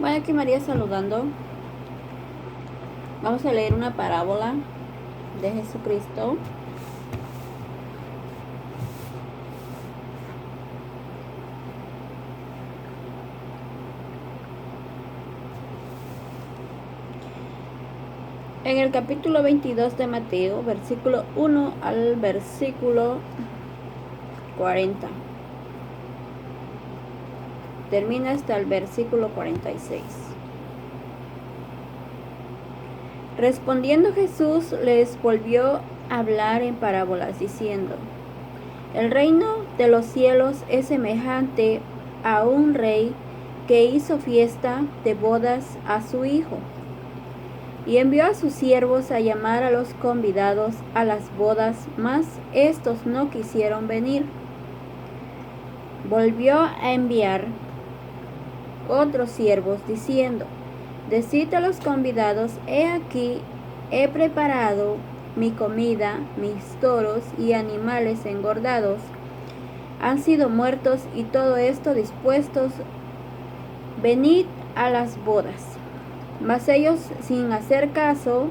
Bueno, aquí María saludando. Vamos a leer una parábola de Jesucristo. En el capítulo 22 de Mateo, versículo 1 al versículo 40. Termina hasta el versículo 46. Respondiendo Jesús les volvió a hablar en parábolas, diciendo: El reino de los cielos es semejante a un rey que hizo fiesta de bodas a su hijo, y envió a sus siervos a llamar a los convidados a las bodas, mas éstos no quisieron venir. Volvió a enviar otros siervos, diciendo: Decid a los convidados: He aquí, he preparado mi comida, mis toros y animales engordados han sido muertos, y todo esto dispuestos, venid a las bodas. Mas ellos, sin hacer caso,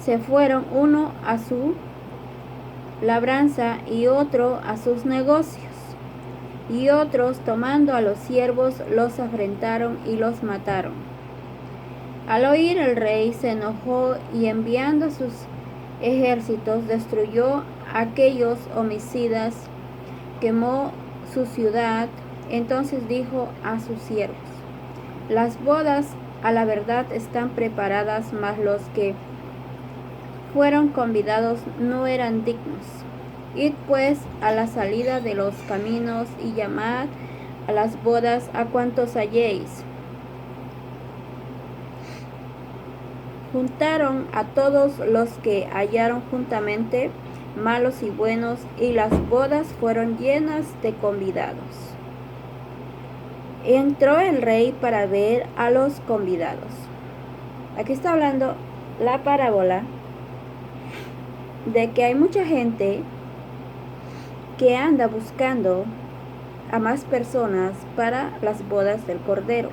se fueron, uno a su labranza y otro a sus negocios. Y otros, tomando a los siervos, los afrentaron y los mataron. Al oír el rey se enojó y enviando sus ejércitos destruyó a aquellos homicidas, quemó su ciudad. Entonces dijo a sus siervos: Las bodas a la verdad están preparadas, mas los que fueron convidados no eran dignos. Id pues a la salida de los caminos y llamad a las bodas a cuantos halléis. Juntaron a todos los que hallaron juntamente, malos y buenos, y las bodas fueron llenas de convidados. Entró el rey para ver a los convidados. Aquí está hablando la parábola de que hay mucha gente que anda buscando a más personas para las bodas del Cordero,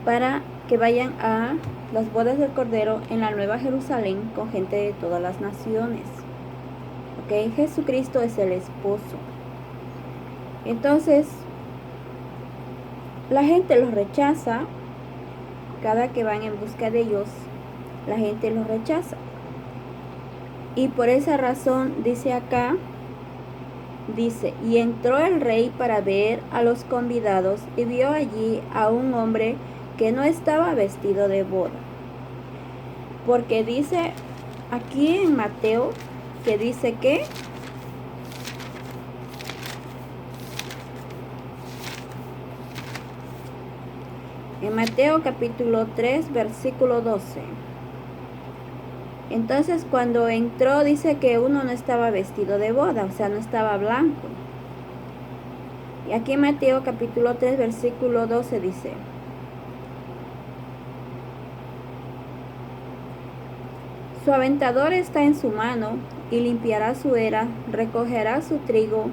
para que vayan a las bodas del Cordero en la Nueva Jerusalén con gente de todas las naciones. ¿Ok? Jesucristo es el esposo. Entonces, la gente los rechaza. Cada que van en busca de ellos, la gente los rechaza. Y por esa razón dice acá, dice: y entró el rey para ver a los convidados, y vio allí a un hombre que no estaba vestido de boda. Porque dice aquí en Mateo, que dice que en Mateo capítulo 3, versículo 12. Entonces cuando entró dice que uno no estaba vestido de boda, o sea, no estaba blanco. Y aquí en Mateo capítulo 3, versículo 12 dice: Su aventador está en su mano, y limpiará su era, recogerá su trigo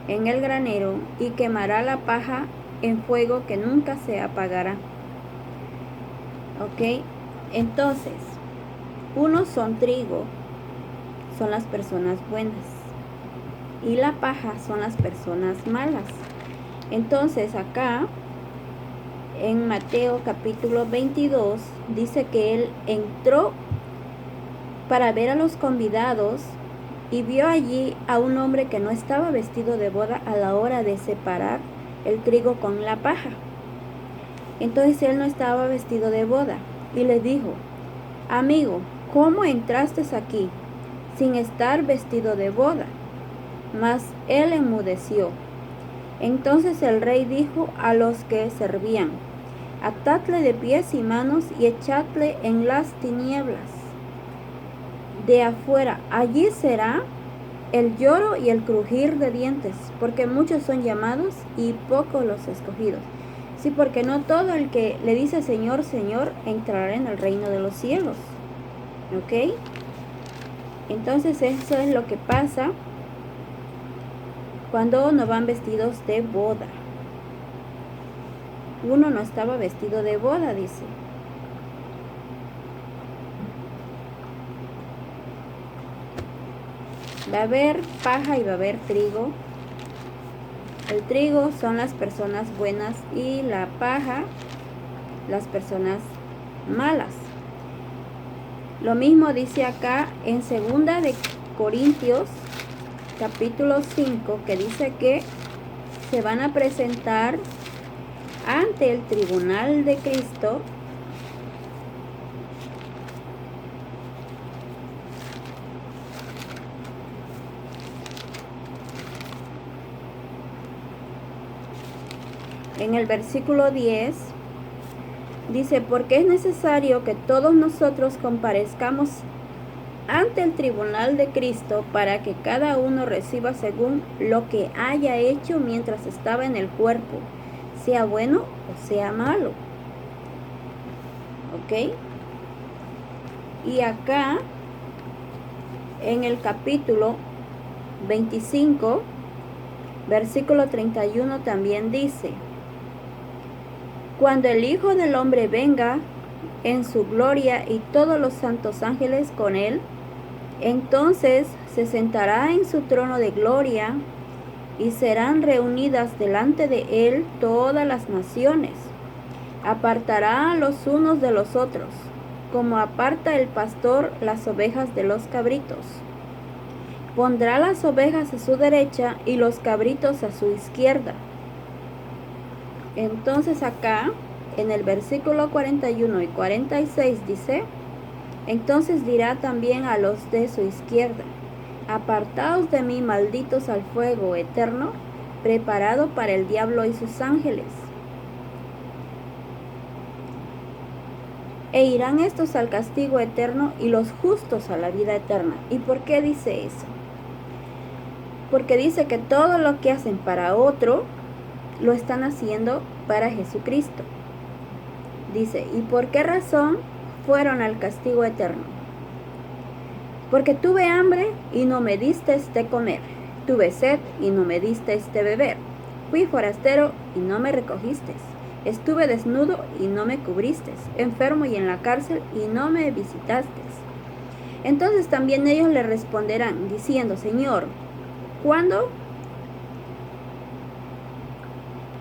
en el granero, y quemará la paja en fuego que nunca se apagará. ¿Ok? Entonces, unos son trigo, son las personas buenas, y la paja son las personas malas. Entonces acá en Mateo capítulo 22 dice que él entró para ver a los convidados y vio allí a un hombre que no estaba vestido de boda a la hora de separar el trigo con la paja. Entonces él no estaba vestido de boda y le dijo: Amigo, ¿cómo entraste aquí sin estar vestido de boda? Mas él enmudeció. Entonces el rey dijo a los que servían: Atadle de pies y manos y echadle en las tinieblas de afuera. Allí será el lloro y el crujir de dientes, porque muchos son llamados y pocos los escogidos. Sí, porque no todo el que le dice Señor, Señor, entrará en el reino de los cielos. ¿Ok? Entonces eso es lo que pasa cuando no van vestidos de boda. uno no estaba vestido de boda, dice. Va a haber paja y va a haber trigo. El trigo son las personas buenas y la paja las personas malas. Lo mismo dice acá en 2 de Corintios capítulo 5, que dice que se van a presentar ante el tribunal de Cristo en el versículo 10. Dice, porque es necesario que todos nosotros comparezcamos ante el tribunal de Cristo para que cada uno reciba según lo que haya hecho mientras estaba en el cuerpo, sea bueno o sea malo. ¿Ok? Y acá, en el capítulo 25, versículo 31 también dice, cuando el Hijo del Hombre venga en su gloria y todos los santos ángeles con él, entonces se sentará en su trono de gloria y serán reunidas delante de él todas las naciones. Apartará a los unos de los otros, como aparta el pastor las ovejas de los cabritos. Pondrá las ovejas a su derecha y los cabritos a su izquierda. Entonces acá, en el versículo 41 y 46 dice, entonces dirá también a los de su izquierda, apartaos de mí, malditos, al fuego eterno, preparado para el diablo y sus ángeles. E irán estos al castigo eterno y los justos a la vida eterna. ¿Y por qué dice eso? Porque dice que todo lo que hacen para otro, lo están haciendo para Jesucristo. Dice, ¿y por qué razón fueron al castigo eterno? Porque tuve hambre y no me disteis de comer, tuve sed y no me disteis de beber, fui forastero y no me recogisteis, estuve desnudo y no me cubristeis, enfermo y en la cárcel y no me visitasteis. Entonces también ellos le responderán, diciendo, Señor, ¿cuándo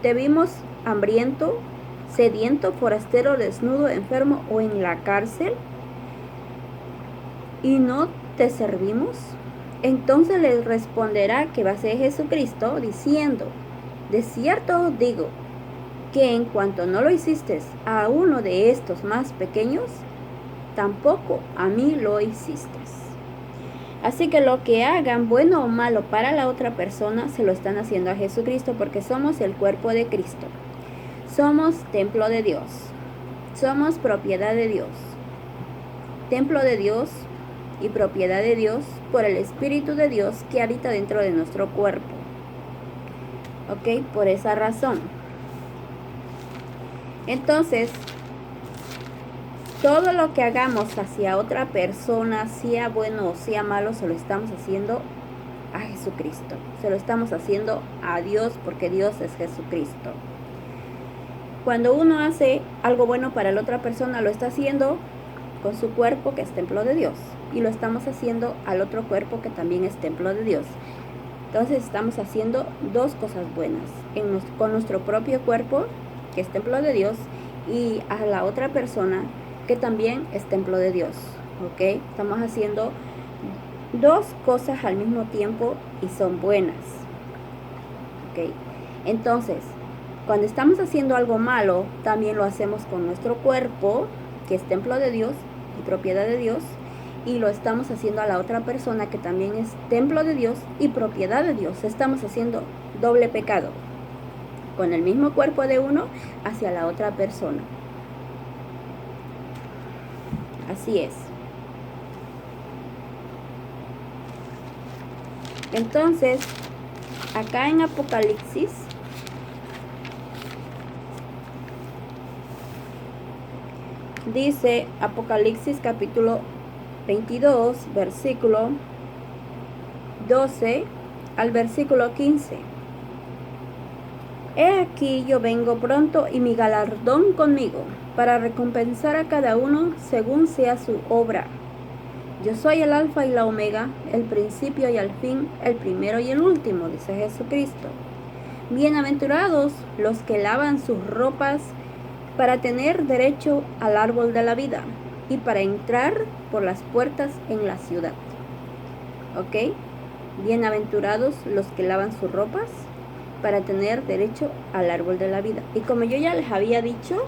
te vimos hambriento, sediento, forastero, desnudo, enfermo o en la cárcel, y no te servimos? Entonces les responderá que va a ser Jesucristo, diciendo, de cierto os digo, que en cuanto no lo hiciste a uno de estos más pequeños, tampoco a mí lo hiciste. Así que lo que hagan, bueno o malo para la otra persona, se lo están haciendo a Jesucristo, porque somos el cuerpo de Cristo. Somos templo de Dios. Somos propiedad de Dios. Templo de Dios y propiedad de Dios por el Espíritu de Dios que habita dentro de nuestro cuerpo. ¿Ok? Por esa razón. Entonces, todo lo que hagamos hacia otra persona, sea bueno o sea malo, se lo estamos haciendo a Jesucristo. Se lo estamos haciendo a Dios, porque Dios es Jesucristo. Cuando uno hace algo bueno para la otra persona, lo está haciendo con su cuerpo, que es templo de Dios, y lo estamos haciendo al otro cuerpo, que también es templo de Dios. Entonces estamos haciendo dos cosas buenas, con nuestro propio cuerpo, que es templo de Dios, y a la otra persona, que también es templo de Dios. ¿Ok? Estamos haciendo dos cosas al mismo tiempo y son buenas. ¿Ok? Entonces, cuando estamos haciendo algo malo, también lo hacemos con nuestro cuerpo, que es templo de Dios y propiedad de Dios, y lo estamos haciendo a la otra persona, que también es templo de Dios y propiedad de Dios. Estamos haciendo doble pecado, con el mismo cuerpo de uno hacia la otra persona. Así es. Entonces, acá en Apocalipsis, dice Apocalipsis capítulo 22, versículo 12 al versículo 15. He aquí yo vengo pronto y mi galardón conmigo, para recompensar a cada uno según sea su obra. Yo soy el alfa y la omega, el principio y el fin, el primero y el último, dice Jesucristo. Bienaventurados los que lavan sus ropas para tener derecho al árbol de la vida y para entrar por las puertas en la ciudad. ¿Ok? Bienaventurados los que lavan sus ropas para tener derecho al árbol de la vida. Y como yo ya les había dicho,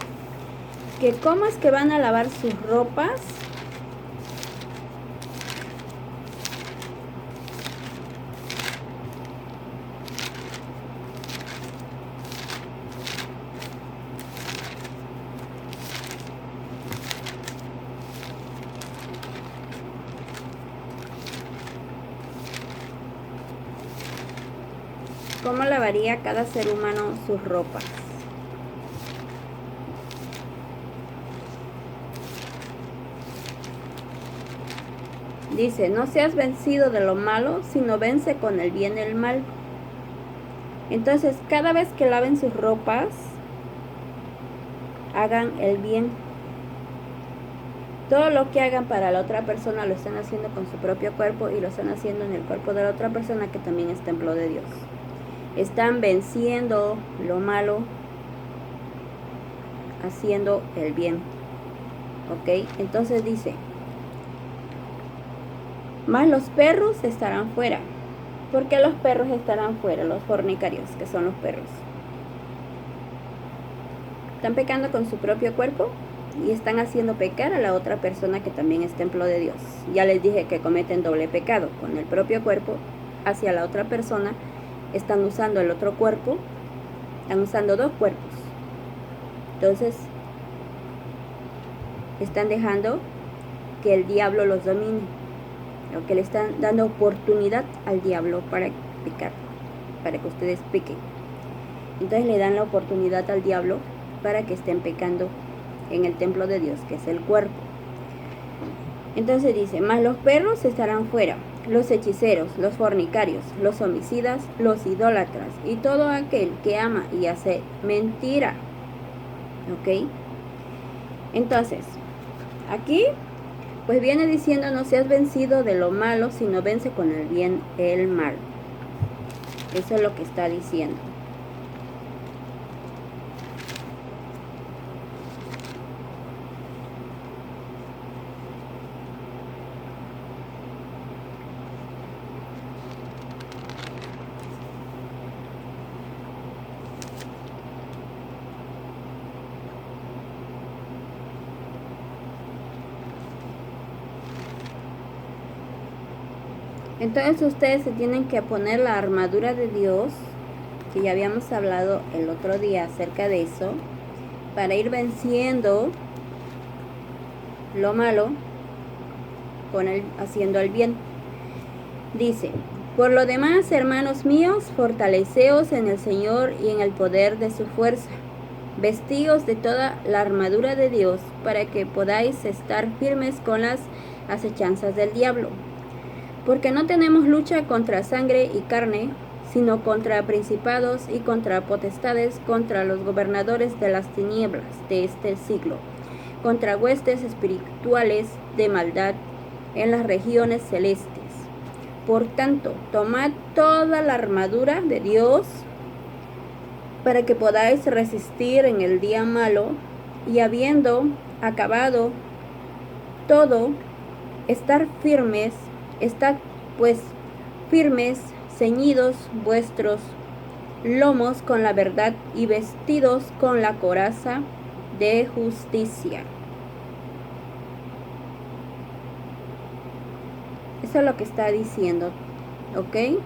que cómo es que van a lavar sus ropas. ¿Cómo lavaría cada ser humano sus ropas? Dice, no seas vencido de lo malo, sino vence con el bien el mal. Entonces, cada vez que laven sus ropas, hagan el bien. Todo lo que hagan para la otra persona lo están haciendo con su propio cuerpo y lo están haciendo en el cuerpo de la otra persona que también es templo de Dios. Están venciendo lo malo, haciendo el bien. ¿Ok? Entonces dice, mas los perros estarán fuera. ¿Por qué los perros estarán fuera? Los fornicarios, que son los perros. Están pecando con su propio cuerpo y están haciendo pecar a la otra persona que también es templo de Dios. Ya les dije que cometen doble pecado con el propio cuerpo hacia la otra persona. Están usando el otro cuerpo, están usando dos cuerpos. Entonces, están dejando que el diablo los domine, o que le están dando oportunidad al diablo para pecar, para que ustedes pequen. Entonces le dan la oportunidad al diablo para que estén pecando en el templo de Dios, que es el cuerpo. Entonces dice, mas los perros estarán fuera, los hechiceros, los fornicarios, los homicidas, los idólatras y todo aquel que ama y hace mentira. ¿Ok? Entonces, aquí pues viene diciendo, no seas vencido de lo malo, sino vence con el bien el mal. Eso es lo que está diciendo. Entonces ustedes se tienen que poner la armadura de Dios, que ya habíamos hablado el otro día acerca de eso, para ir venciendo lo malo haciendo el bien. Dice, por lo demás, hermanos míos, fortaleceos en el Señor y en el poder de su fuerza. Vestíos de toda la armadura de Dios para que podáis estar firmes con las acechanzas del diablo. Porque no tenemos lucha contra sangre y carne, sino contra principados y contra potestades, contra los gobernadores de las tinieblas de este siglo, contra huestes espirituales de maldad en las regiones celestes. Por tanto, tomad toda la armadura de Dios para que podáis resistir en el día malo, y habiendo acabado todo, estar firmes. Estad pues firmes, ceñidos vuestros lomos con la verdad y vestidos con la coraza de justicia. Eso es lo que está diciendo, ¿ok?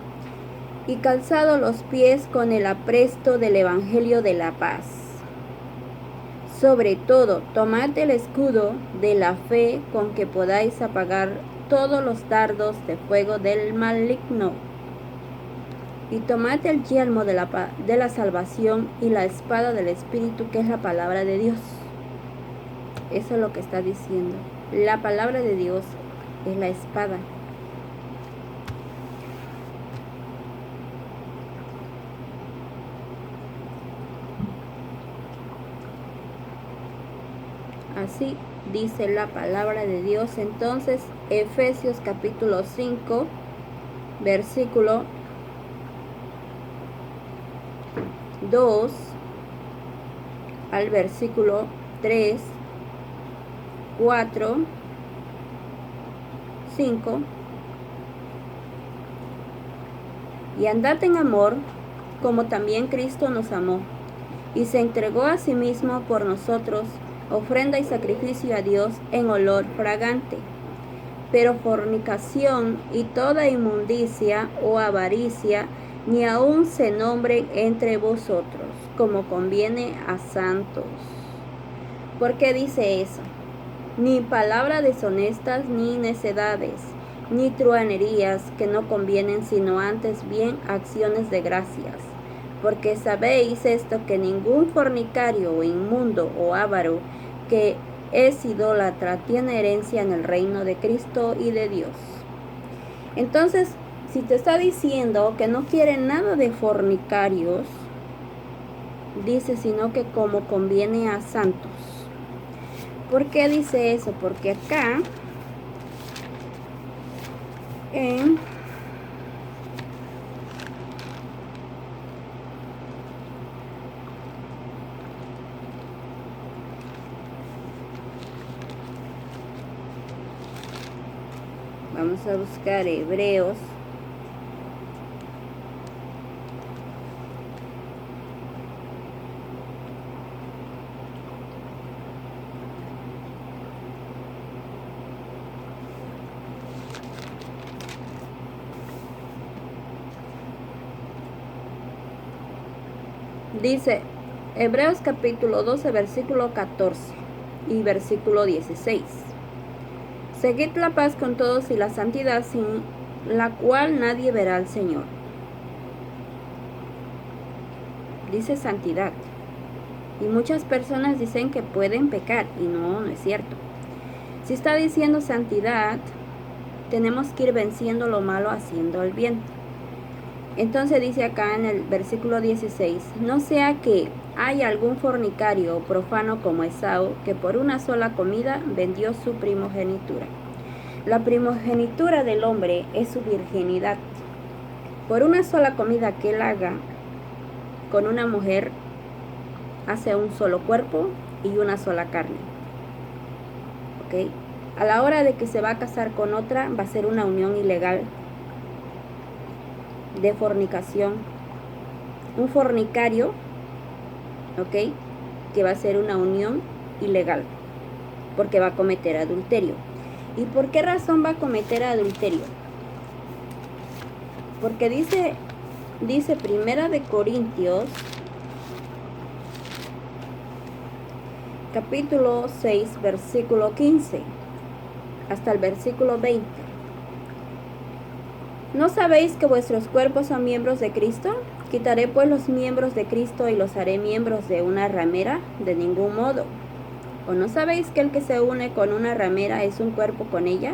Y calzado los pies con el apresto del evangelio de la paz. Sobre todo, tomad el escudo de la fe con que podáis apagar todos los dardos de fuego del maligno. Y tomad el yelmo de la salvación y la espada del Espíritu, que es la palabra de Dios. Eso es lo que está diciendo. La palabra de Dios es la espada. Así dice la palabra de Dios. Entonces, Efesios capítulo 5, versículo 2 al versículo 3, 4, 5. Y andad en amor, como también Cristo nos amó, y se entregó a sí mismo por nosotros, ofrenda y sacrificio a Dios en olor fragante. Pero fornicación y toda inmundicia o avaricia ni aun se nombren entre vosotros, como conviene a santos. ¿Por qué dice eso? Ni palabras deshonestas, ni necedades, ni truhanerías que no convienen, sino antes bien acciones de gracias. Porque sabéis esto, que ningún fornicario o inmundo o avaro que es idólatra tiene herencia en el reino de Cristo y de Dios. Entonces, si te está diciendo que no quiere nada de fornicarios, dice, sino que como conviene a santos. ¿Por qué dice eso? Porque acá vamos a buscar Hebreos dice, Hebreos capítulo 12, versículo 14 y versículo 16. Seguid la paz con todos y la santidad, sin la cual nadie verá al Señor. Dice santidad. Y muchas personas dicen que pueden pecar, y no es cierto. Si está diciendo santidad, tenemos que ir venciendo lo malo haciendo el bien. Entonces dice acá en el versículo 16, no sea que haya algún fornicario o profano como Esaú, que por una sola comida vendió su primogenitura. La primogenitura del hombre es su virginidad. Por una sola comida que él haga con una mujer, hace un solo cuerpo y una sola carne. ¿Ok? A la hora de que se va a casar con otra, va a ser una unión ilegal de fornicación. Un fornicario, ¿ok?, que va a ser una unión ilegal, porque va a cometer adulterio. ¿Y por qué razón va a cometer adulterio? Porque dice Primera de Corintios, capítulo 6, versículo 15, hasta el versículo 20. ¿No sabéis que vuestros cuerpos son miembros de Cristo? ¿Quitaré pues los miembros de Cristo y los haré miembros de una ramera? De ningún modo. ¿O no sabéis que el que se une con una ramera es un cuerpo con ella?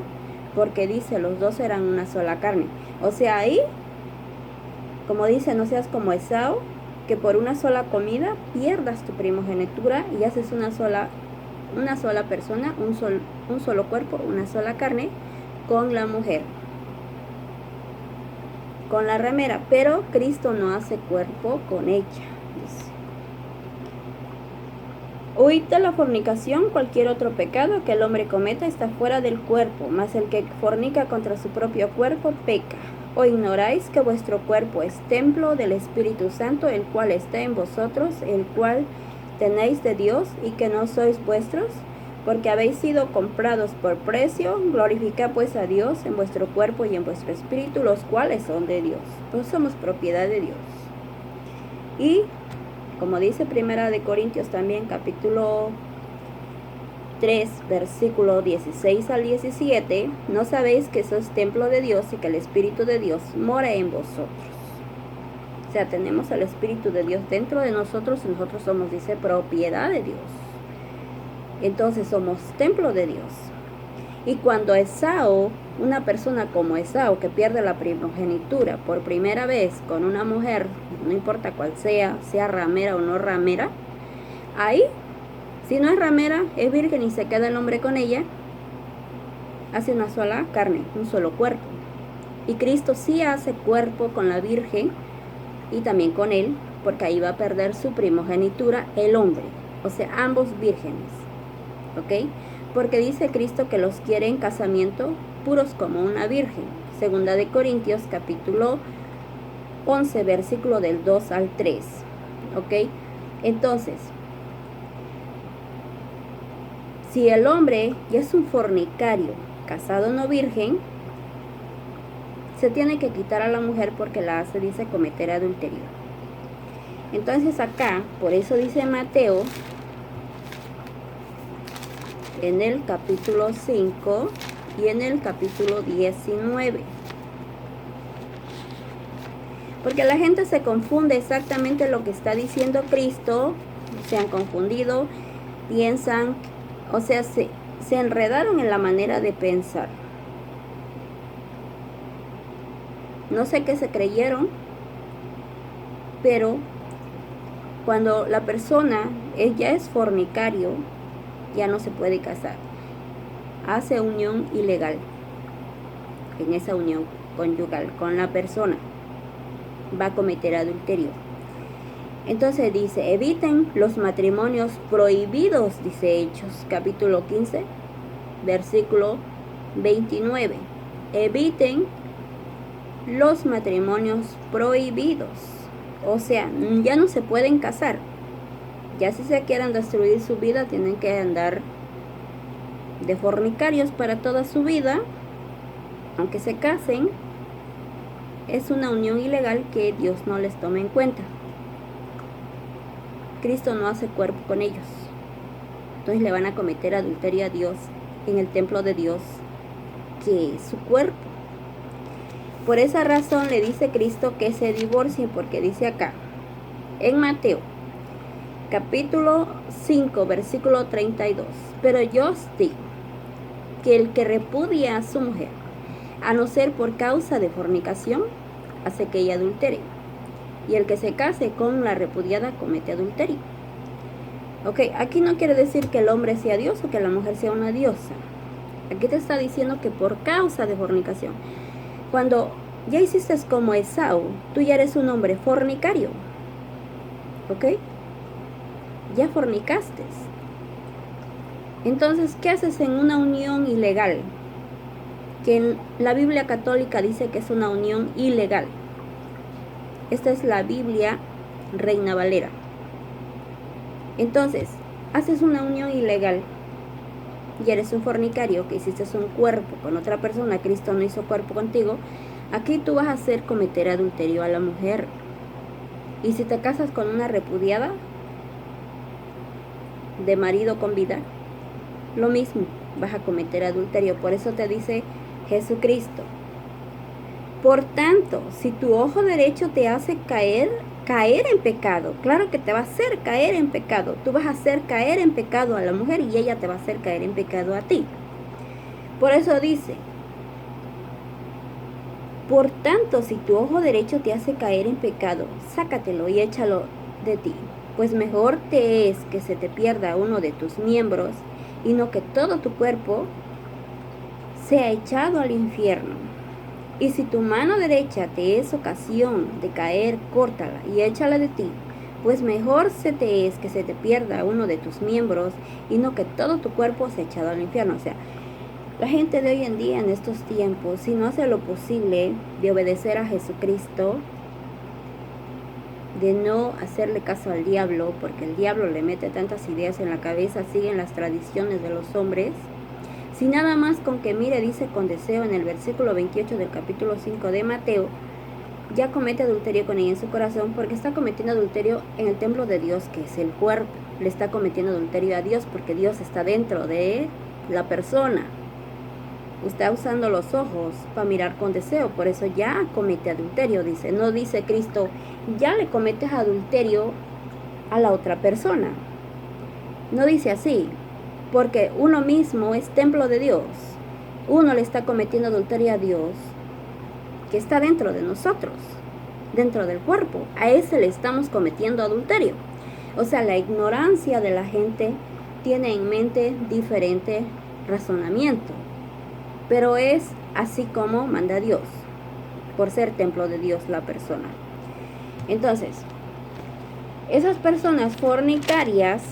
Porque dice, los dos serán una sola carne. O sea, ahí, como dice, no seas como Esaú, que por una sola comida pierdas tu primogenitura y haces una sola persona, un solo cuerpo, una sola carne con la mujer, con la ramera. Pero Cristo no hace cuerpo con ella, dice. Huid de la fornicación. Cualquier otro pecado que el hombre cometa está fuera del cuerpo, mas el que fornica contra su propio cuerpo peca. ¿O ignoráis que vuestro cuerpo es templo del Espíritu Santo, el cual está en vosotros, el cual tenéis de Dios, y que no sois vuestros? Porque habéis sido comprados por precio. Glorificad pues a Dios en vuestro cuerpo y en vuestro espíritu, los cuales son de Dios. Pues somos propiedad de Dios. Y como dice Primera de Corintios también, capítulo 3, versículo 16 al 17, ¿no sabéis que sois templo de Dios y que el Espíritu de Dios mora en vosotros? O sea, tenemos el Espíritu de Dios dentro de nosotros y nosotros somos, dice, propiedad de Dios. Entonces somos templo de Dios. Y cuando Esaú, una persona como Esaú, que pierde la primogenitura por primera vez con una mujer, no importa cuál sea ramera o no ramera, ahí Si no es ramera, es virgen y se queda el hombre con ella, hace una sola carne, un solo cuerpo. Y Cristo sí hace cuerpo con la virgen y también con él, porque ahí va a perder su primogenitura el hombre, o sea, ambos vírgenes, ¿ok? Porque dice Cristo que los quiere en casamiento puros como una virgen. Segunda de Corintios capítulo 11, versículo del 2 al 3, ¿ok? Entonces, si el hombre ya es un fornicario, casado no virgen, se tiene que quitar a la mujer porque la hace, dice, cometer adulterio. Entonces acá, por eso dice Mateo, en el capítulo 5 y en el capítulo 19. Porque la gente se confunde exactamente lo que está diciendo Cristo, se han confundido, piensan, o sea, se enredaron en la manera de pensar. No sé qué se creyeron, pero cuando la persona ya es fornicario, ya no se puede casar. Hace unión ilegal en esa unión conyugal con la persona. Va a cometer adulterio. Entonces dice, eviten los matrimonios prohibidos, dice Hechos, capítulo 15, versículo 29. Eviten los matrimonios prohibidos. O sea, ya no se pueden casar. Ya si se quieren destruir su vida, tienen que andar de fornicarios para toda su vida. Aunque se casen, es una unión ilegal que Dios no les toma en cuenta. Cristo no hace cuerpo con ellos. Entonces le van a cometer adulterio a Dios en el templo de Dios, que es su cuerpo. Por esa razón le dice Cristo que se divorcien, porque dice acá, en Mateo, capítulo 5, versículo 32. Pero yo os digo que el que repudia a su mujer, a no ser por causa de fornicación, hace que ella adultere. Y el que se case con la repudiada comete adulterio. Ok, aquí no quiere decir que el hombre sea Dios o que la mujer sea una diosa. Aquí te está diciendo que por causa de fornicación. Cuando ya hiciste como Esaú, tú ya eres un hombre fornicario. ¿Ok? Ya fornicaste. Entonces, ¿qué haces en una unión ilegal? Que en la Biblia católica dice que es una unión ilegal. Esta es la Biblia Reina Valera. Entonces, haces una unión ilegal y eres un fornicario que hiciste un cuerpo con otra persona. Cristo no hizo cuerpo contigo. Aquí tú vas a hacer cometer adulterio a la mujer. Y si te casas con una repudiada de marido con vida, lo mismo, vas a cometer adulterio. Por eso te dice Jesucristo: por tanto, si tu ojo derecho te hace caer en pecado, claro que te va a hacer caer en pecado. Tú vas a hacer caer en pecado a la mujer y ella te va a hacer caer en pecado a ti. Por eso dice, por tanto, si tu ojo derecho te hace caer en pecado, sácatelo y échalo de ti. Pues mejor te es que se te pierda uno de tus miembros y no que todo tu cuerpo sea echado al infierno. Y si tu mano derecha te es ocasión de caer, córtala y échala de ti. Pues mejor se te es que se te pierda uno de tus miembros y no que todo tu cuerpo sea echado al infierno. O sea, la gente de hoy en día, en estos tiempos, si no hace lo posible de obedecer a Jesucristo, de no hacerle caso al diablo, porque el diablo le mete tantas ideas en la cabeza, siguen las tradiciones de los hombres. Si nada más con que mire, dice con deseo en el versículo 28 del capítulo 5 de Mateo, ya comete adulterio con ella en su corazón, porque está cometiendo adulterio en el templo de Dios, que es el cuerpo. Le está cometiendo adulterio a Dios, porque Dios está dentro de la persona. Está usando los ojos para mirar con deseo, por eso ya comete adulterio, dice. No dice Cristo, ya le cometes adulterio a la otra persona. No dice así, porque uno mismo es templo de Dios. Uno le está cometiendo adulterio a Dios, que está dentro de nosotros, dentro del cuerpo. A ese le estamos cometiendo adulterio. O sea, la ignorancia de la gente tiene en mente diferente razonamiento, pero es así como manda Dios, por ser templo de Dios la persona. Entonces, esas personas fornicarias,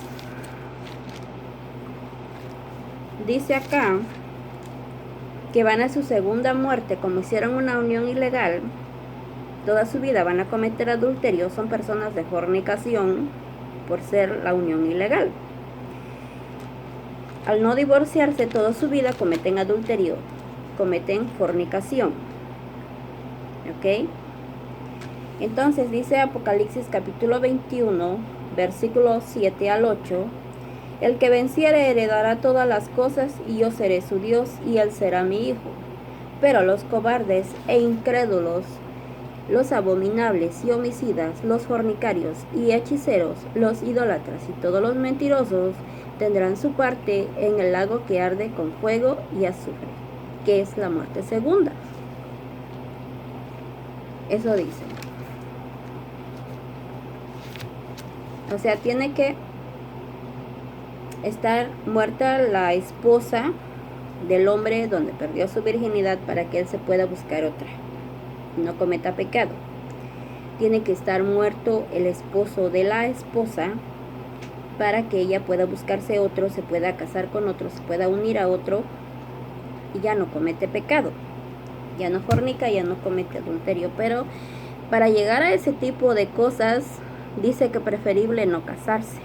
dice acá, que van a su segunda muerte, como hicieron una unión ilegal, toda su vida van a cometer adulterio, son personas de fornicación por ser la unión ilegal. Al no divorciarse toda su vida cometen adulterio, cometen fornicación. ¿Ok? Entonces dice Apocalipsis capítulo 21, versículos 7 al 8, el que venciere heredará todas las cosas y yo seré su Dios y él será mi hijo. Pero los cobardes e incrédulos, los abominables y homicidas, los fornicarios y hechiceros, los idólatras y todos los mentirosos tendrán su parte en el lago que arde con fuego y azufre, que es la muerte segunda. Eso dice. O sea, tiene que estar muerta la esposa del hombre donde perdió su virginidad para que él se pueda buscar otra y no cometa pecado. Tiene que estar muerto el esposo de la esposa para que ella pueda buscarse otro, se pueda casar con otro, se pueda unir a otro y ya no comete pecado, ya no fornica, ya no comete adulterio. Pero para llegar a ese tipo de cosas dice que preferible no casarse,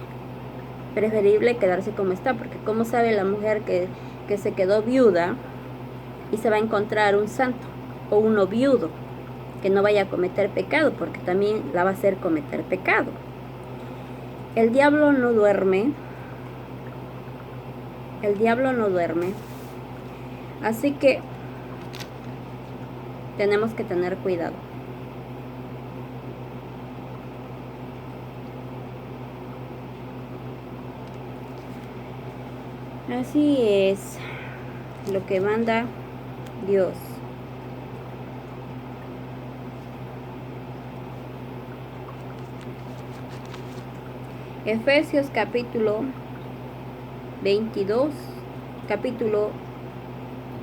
preferible quedarse como está, porque como sabe la mujer que se quedó viuda y se va a encontrar un santo o uno viudo que no vaya a cometer pecado, porque también la va a hacer cometer pecado. El diablo no duerme, el diablo no duerme, así que tenemos que tener cuidado. Así es lo que manda Dios. Efesios capítulo 22, capítulo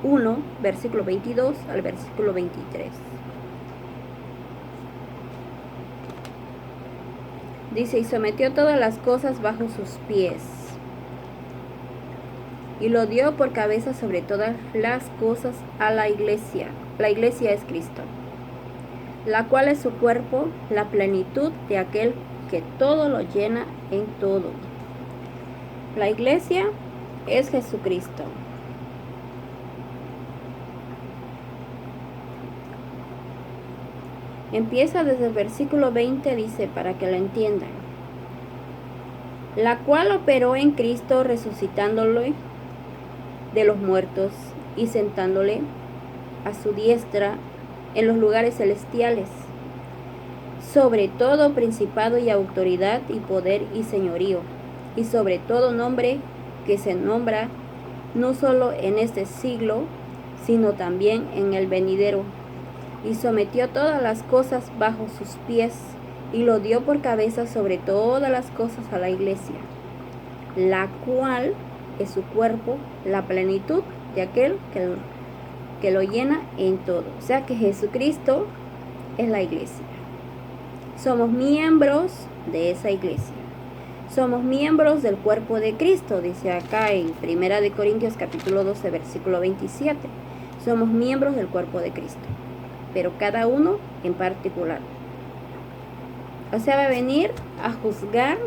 1, versículo 22 al versículo 23. Dice, y sometió todas las cosas bajo sus pies, y lo dio por cabeza sobre todas las cosas a la iglesia. La iglesia es Cristo, la cual es su cuerpo, la plenitud de aquel que todo lo llena en todo. La iglesia es Jesucristo. Empieza desde el versículo 20, dice, para que lo entiendan. La cual operó en Cristo, resucitándole de los muertos y sentándole a su diestra en los lugares celestiales, sobre todo principado y autoridad y poder y señorío, y sobre todo nombre que se nombra no solo en este siglo, sino también en el venidero. Y sometió todas las cosas bajo sus pies, y lo dio por cabeza sobre todas las cosas a la iglesia, la cual es su cuerpo, la plenitud de aquel que lo llena en todo. O sea que Jesucristo es la iglesia. Somos miembros de esa iglesia. Somos miembros del cuerpo de Cristo, dice acá en 1 de Corintios capítulo 12, versículo 27. Somos miembros del cuerpo de Cristo, pero cada uno en particular. O sea, va a venir a juzgar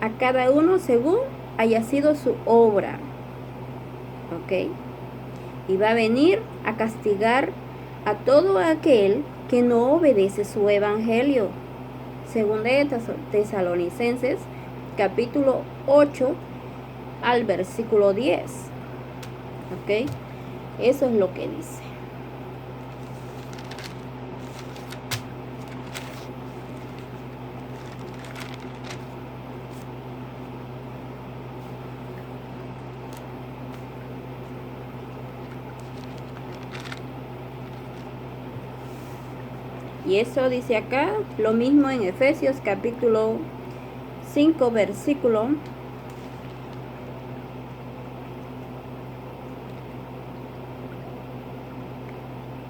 a cada uno según haya sido su obra. ¿Ok? Y va a venir a castigar a todo aquel que no obedece su evangelio. Según de Tesalonicenses, capítulo 8 al versículo 10. ¿Ok? Eso es lo que dice. Y eso dice acá, lo mismo en Efesios capítulo 5, versículo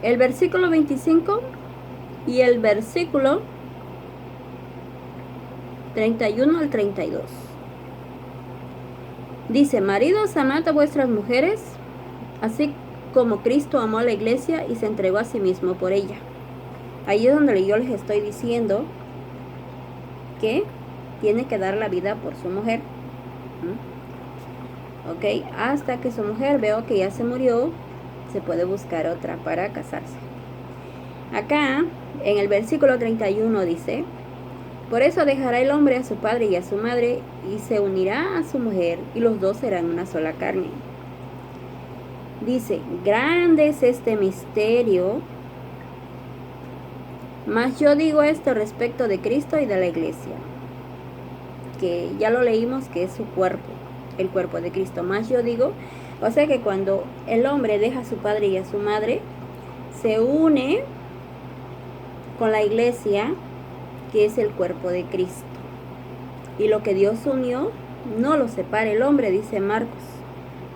el versículo 25 y el versículo 31 al 32. Dice: maridos, amad a vuestras mujeres, así como Cristo amó a la iglesia y se entregó a sí mismo por ella. Ahí es donde yo les estoy diciendo que tiene que dar la vida por su mujer. Ok, hasta que su mujer vea que ya se murió, se puede buscar otra para casarse. Acá, en el versículo 31 dice: por eso dejará el hombre a su padre y a su madre, y se unirá a su mujer, y los dos serán una sola carne. Dice: grande es este misterio, mas yo digo esto respecto de Cristo y de la iglesia, que ya lo leímos, que es su cuerpo, el cuerpo de Cristo. Más yo digo, o sea que cuando el hombre deja a su padre y a su madre, se une con la iglesia, que es el cuerpo de Cristo. Y lo que Dios unió, no lo separe el hombre, dice Marcos,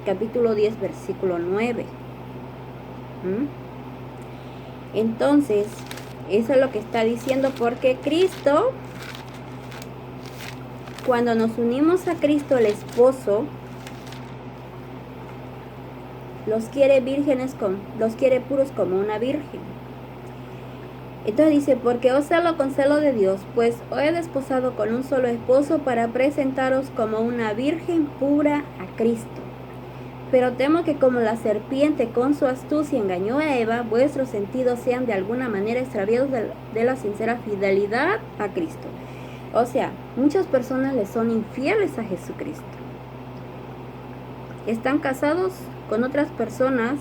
capítulo 10, versículo 9. Entonces, eso es lo que está diciendo, porque Cristo, cuando nos unimos a Cristo, el esposo, los quiere vírgenes, los quiere puros como una virgen. Entonces dice: porque os celo con celo de Dios, pues os he desposado con un solo esposo para presentaros como una virgen pura a Cristo. Pero temo que como la serpiente con su astucia engañó a Eva, vuestros sentidos sean de alguna manera extraviados de la sincera fidelidad a Cristo. O sea, muchas personas le son infieles a Jesucristo. Están casados con otras personas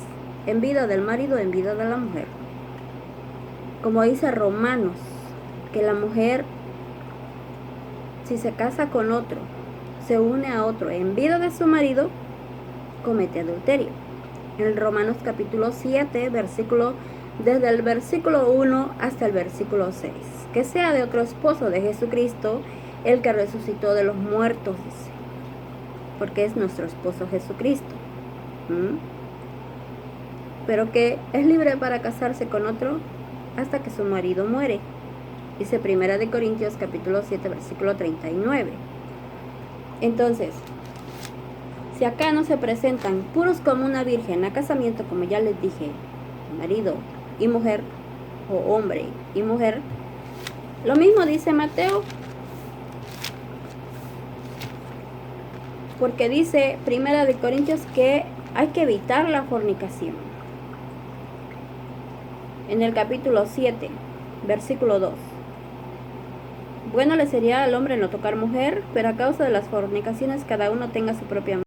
en vida del marido, en vida de la mujer. Como dice Romanos, que la mujer, si se casa con otro, se une a otro en vida de su marido, comete adulterio. En Romanos capítulo 7, desde el versículo 1 hasta el versículo 6. Que sea de otro esposo de Jesucristo, el que resucitó de los muertos, dice. Porque es nuestro esposo Jesucristo. Pero que es libre para casarse con otro hasta que su marido muere. Dice 1 Corintios capítulo 7, versículo 39. Entonces, si acá no se presentan puros como una virgen a casamiento, como ya les dije, marido y mujer, o hombre y mujer, lo mismo dice Mateo, porque dice 1 Corintios que hay que evitar la fornicación. En el capítulo 7, versículo 2. Bueno le sería al hombre no tocar mujer, pero a causa de las fornicaciones cada uno tenga su propia